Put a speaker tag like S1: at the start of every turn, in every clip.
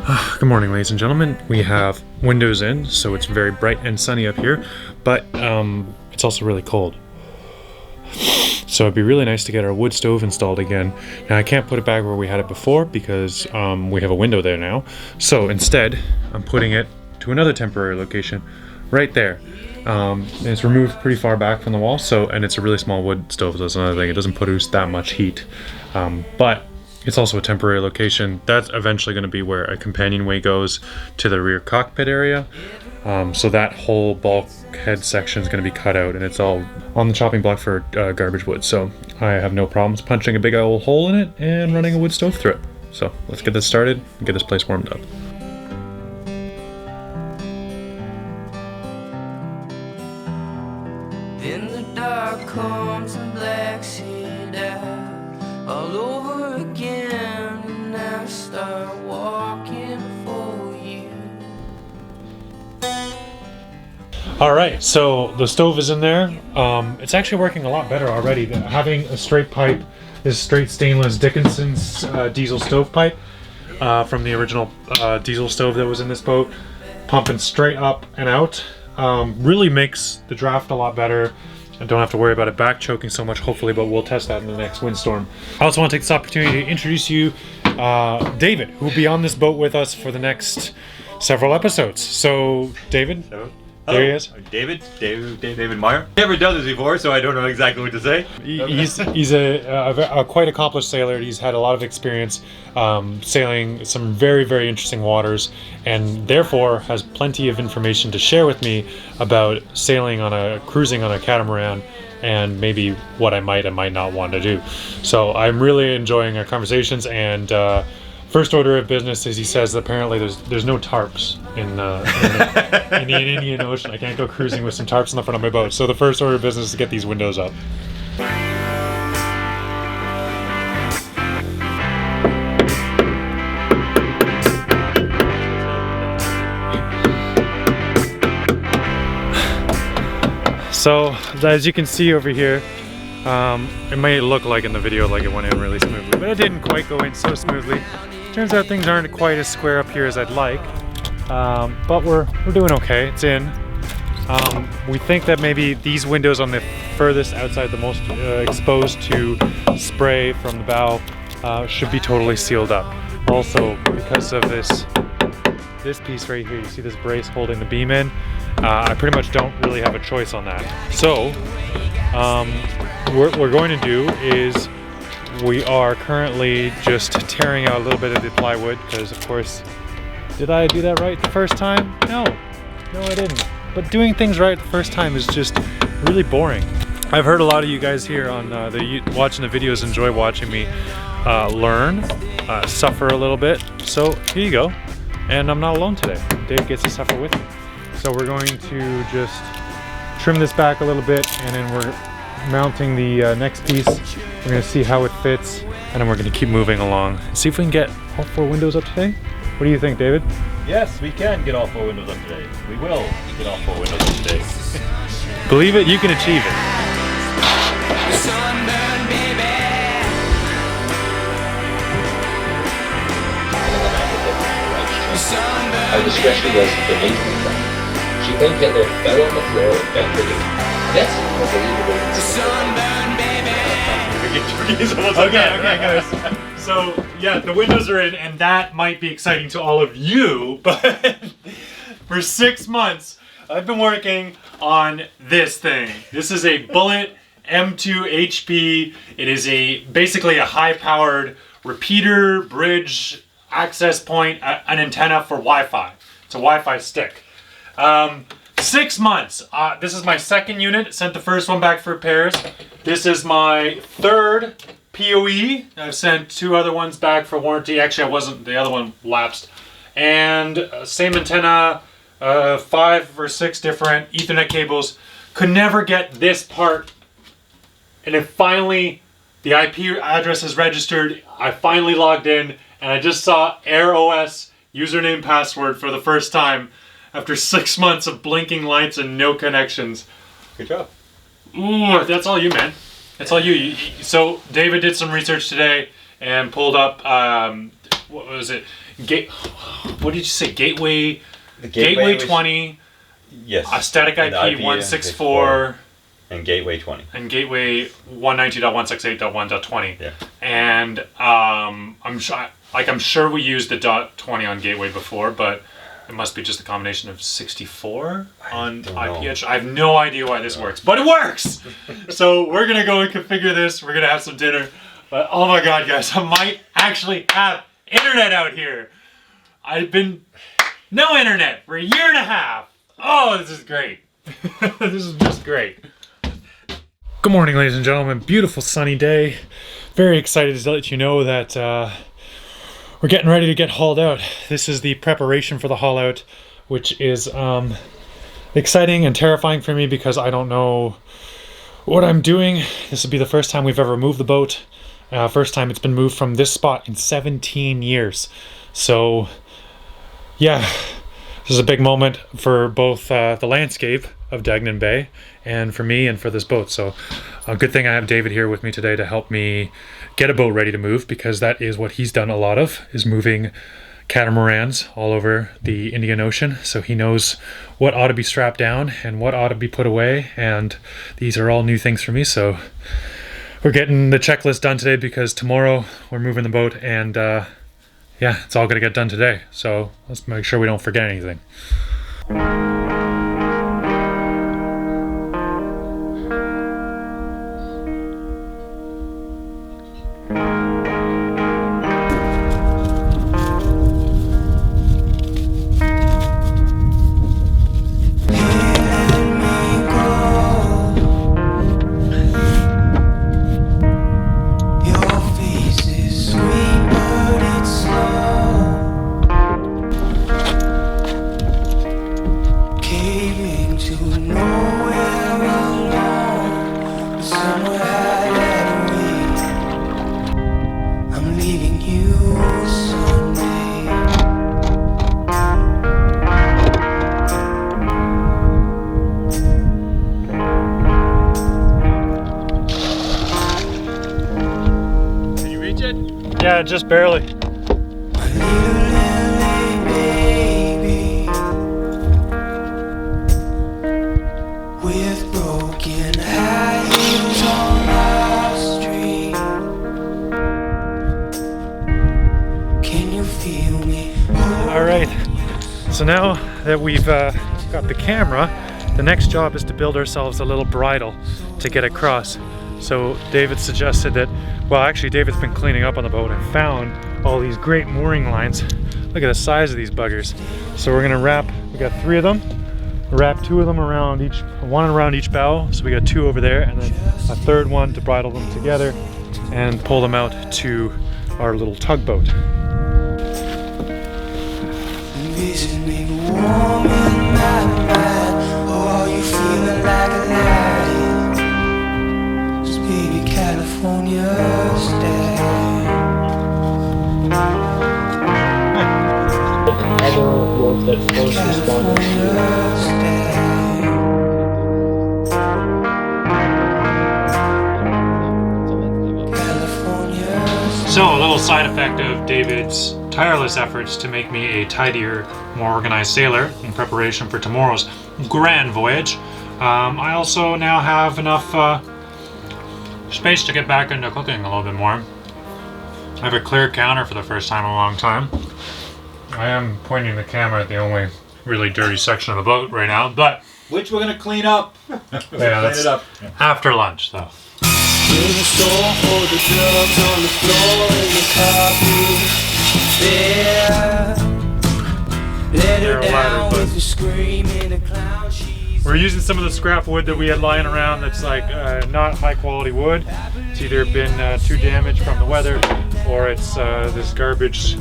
S1: Good morning, ladies and gentlemen. We have windows in, so it's very bright and sunny up here, but it's also really cold. So it'd be really nice to get our wood stove installed again. Now I can't put it back where we had it before because we have a window there now. So instead, I'm putting it to another temporary location right there. And it's removed pretty far back from the wall, and it's a really small wood stove, so that's another thing. It doesn't produce that much heat, but it's also a temporary location. That's eventually going to be where a companionway goes to the rear cockpit area. So that whole bulkhead section is going to be cut out, and it's all on the chopping block for garbage wood. So I have no problems punching a big old hole in it and running a wood stove through it. So let's get this started and get this place warmed up.
S2: In the dark comes a black sea dive all over again, and I start walking for you.
S1: All right, so the stove is in there. It's actually working a lot better already. Having a straight pipe, this straight stainless Dickinson's diesel stovepipe from the original diesel stove that was in this boat, pumping straight up and out, really makes the draft a lot better. I don't have to worry about it back choking so much, hopefully, but we'll test that in the next windstorm. I also want to take this opportunity to introduce you David, who will be on this boat with us for the next several episodes. So, David, there he is.
S3: David Meyer. Never done this before, so I don't know exactly what to say.
S1: He's a quite accomplished sailor. He's had a lot of experience sailing some very, very interesting waters, and therefore has plenty of information to share with me about cruising on a catamaran, and maybe what I might not want to do. So I'm really enjoying our conversations, and first order of business is, he says, apparently there's no tarps in the Indian Ocean. I can't go cruising with some tarps in the front of my boat. So the first order of business is to get these windows up. So as you can see over here, it may look like in the video like it went in really smoothly, but it didn't quite go in so smoothly. Turns out things aren't quite as square up here as I'd like, but we're doing okay. It's in. We think that maybe these windows on the furthest outside, the most exposed to spray from the bow, should be totally sealed up. Also, because of this piece right here, you see this brace holding the beam in, I pretty much don't really have a choice on that. So what we're going to do is, we are currently just tearing out a little bit of the plywood, because of course, did I do that right the first time? No I didn't. But doing things right the first time is just really boring. I've heard a lot of you guys here on watching the videos enjoy watching me learn, suffer a little bit. So here you go. And I'm not alone today. Dave gets to suffer with me. So we're going to just trim this back a little bit, and then we're mounting the next piece. We're going to see how it fits, and then we're going to keep moving along. See if we can get all 4 windows up today. What do you think, David?
S3: Yes, we can get all 4 windows up today. We will get all 4 windows up today.
S1: Believe it, you can achieve it.
S4: How discretion was beneath the ground. She then Hitler fell on the floor and bent her knee. That's unbelievable.
S1: Okay, guys. So, yeah, the windows are in, and that might be exciting to all of you, but for 6 months, I've been working on this thing. This is a Bullet M2 HP. It is basically a high-powered repeater, bridge, access point, an antenna for Wi-Fi. It's a Wi-Fi stick. 6 months. This is my second unit. Sent the first one back for repairs. This is my third POE. I've sent 2 other ones back for warranty. Actually, I wasn't. The other one lapsed. And same antenna, 5 or 6 different Ethernet cables. Could never get this part. And then finally, the IP address is registered. I finally logged in, and I just saw AirOS username password for the first time after 6 months of blinking lights and no connections.
S3: Good job.
S1: Ooh, that's all you, man. That's all you. So David did some research today and pulled up, what was it? what did you say? Gateway 20.
S3: Yes.
S1: Static IP 164.
S3: And Gateway 20.
S1: And Gateway 192.168.1.20.
S3: Yeah.
S1: And I'm sure we used the .20 on Gateway before, but it must be just a combination of 64 on IP edge. I have no idea why this works, but it works. So we're gonna go and configure this. We're gonna have some dinner. But oh my God, guys, I might actually have internet out here. I've been no internet for a year and a half. Oh, this is great. This is just great. Good morning, ladies and gentlemen. Beautiful sunny day. Very excited to let you know that we're getting ready to get hauled out. This is the preparation for the haul out, which is exciting and terrifying for me because I don't know what I'm doing. This will be the first time we've ever moved the boat. First time it's been moved from this spot in 17 years. So yeah, this is a big moment for both the landscape of Dagnan Bay and for me and for this boat. So a good thing I have David here with me today to help me get a boat ready to move, because that is what he's done a lot of, is moving catamarans all over the Indian Ocean. So he knows what ought to be strapped down and what ought to be put away, and these are all new things for me. So we're getting the checklist done today because tomorrow we're moving the boat, and yeah, it's all gonna get done today. So let's make sure we don't forget anything. Yeah, just barely. All right, so now that we've got the camera, the next job is to build ourselves a little bridle to get across. So David suggested that, well, actually David's been cleaning up on the boat and found all these great mooring lines. Look at the size of these buggers. So we're gonna wrap, we got 3 of them, wrap 2 of them around each, one around each bow. So we got 2 over there, and then a 3rd one to bridle them together and pull them out to our little tugboat. So a little side effect of David's tireless efforts to make me a tidier, more organized sailor in preparation for tomorrow's grand voyage, I also now have enough space to get back into cooking a little bit more. I have a clear counter for the first time in a long time. I am pointing the camera at the only really dirty section of the boat right now, but
S3: which we're gonna clean up.
S1: Yeah, that's after lunch though. We're using some of the scrap wood that we had lying around that's like not high quality wood. It's either been too damaged from the weather, or it's this garbage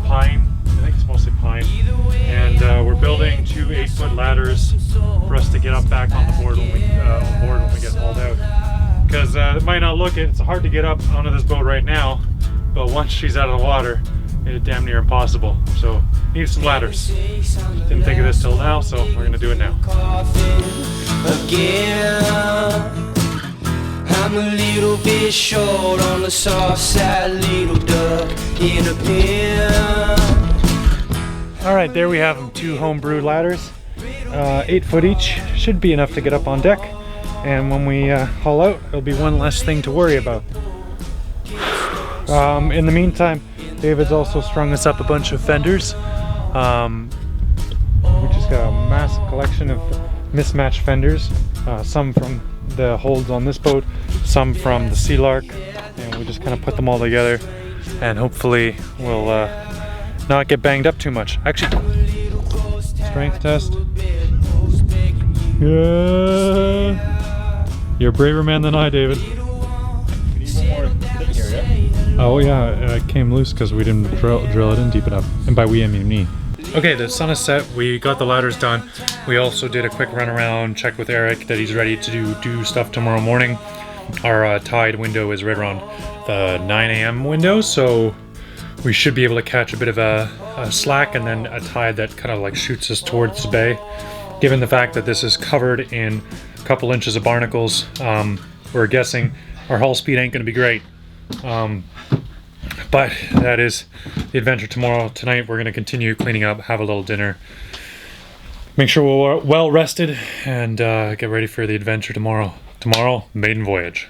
S1: pine. I think it's mostly pine. And we're building 2 8-foot ladders for us to get up back on the board when we get hauled out. Because it might not look it, it's hard to get up onto this boat right now, but once she's out of the water, it's damn near impossible. So need some ladders. Didn't think of this till now, so we're gonna do it now.
S2: I'm a little bit short on the soft side, little duck in a pen.
S1: All right, there we have them, 2 homebrew ladders, 8 foot each. Should be enough to get up on deck. And when we haul out, it'll be one less thing to worry about. In the meantime, David's also strung us up a bunch of fenders. We just got a massive collection of mismatched fenders, some from the holds on this boat, some from the Sea Lark, and we just kind of put them all together, and hopefully we'll not get banged up too much. Actually, strength test. Yeah. You're a braver man than I, David. Oh yeah, it came loose because we didn't drill it in deep enough. And by we, I mean me. Okay, the sun is set. We got the ladders done. We also did a quick run around, checked with Eric that he's ready to do stuff tomorrow morning. Our tide window is right around the 9 a.m. window, so we should be able to catch a bit of a slack and then a tide that kind of like shoots us towards the bay. Given the fact that this is covered in a couple inches of barnacles, we're guessing our hull speed ain't going to be great. But that is the adventure tomorrow. Tonight we're going to continue cleaning up, have a little dinner, make sure we're well rested, and get ready for the adventure tomorrow. Tomorrow, maiden voyage.